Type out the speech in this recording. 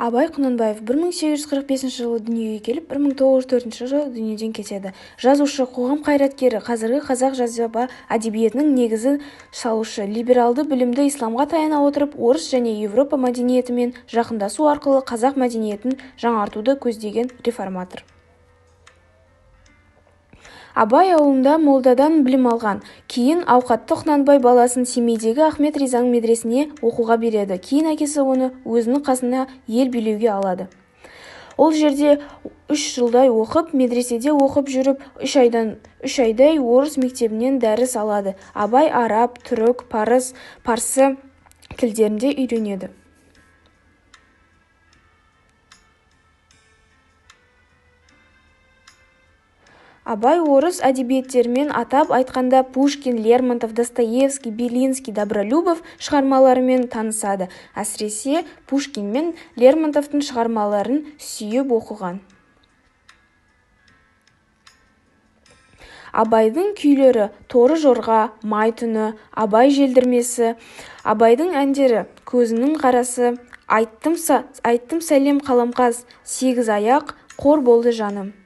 Абай Құнанбаев 1845 жылы дүниеге келіп, 1904 жылы дүниеден кетеді. Жазушы, қоғам қайраткері, қазіргі қазақ жазба әдебиетінің негізін салушы, либералды білімді исламға таяна отырып, орыс және Европа мәдениетімен жақындасу арқылы қазақ мәдениетін жаңартуды көздеген реформатор. Абай ауылында молдадан білім алған. Кейін ауқатты Құнанбай баласын Семейдегі Ахмет Ризаның медресесіне оқуға береді. Кейін әкесі оны өзінің қасына ел билеуге алады. Ол жерде 3 жылдай оқып, медреседе оқып жүріп, 3 айдай орыс мектебінен дәріс алады. Абай араб, түрік, парсы тілдерінде үйренеді. Абай орыс әдебиеттерімен, атап айтқанда Пушкин, Лермонтов, Достоевский, Белинский, Добролюбов шығармаларымен танысады. Әсіресе Пушкин мен Лермонтовтың шығармаларын сүйіп оқыған. Абайдың күйлері Торы жорға, Май түні, Абай желдірмесі, Абайдың әндері Көзінің қарасы, Айттым сәлем қаламқас, Сегіз аяқ, Қор болды жаным.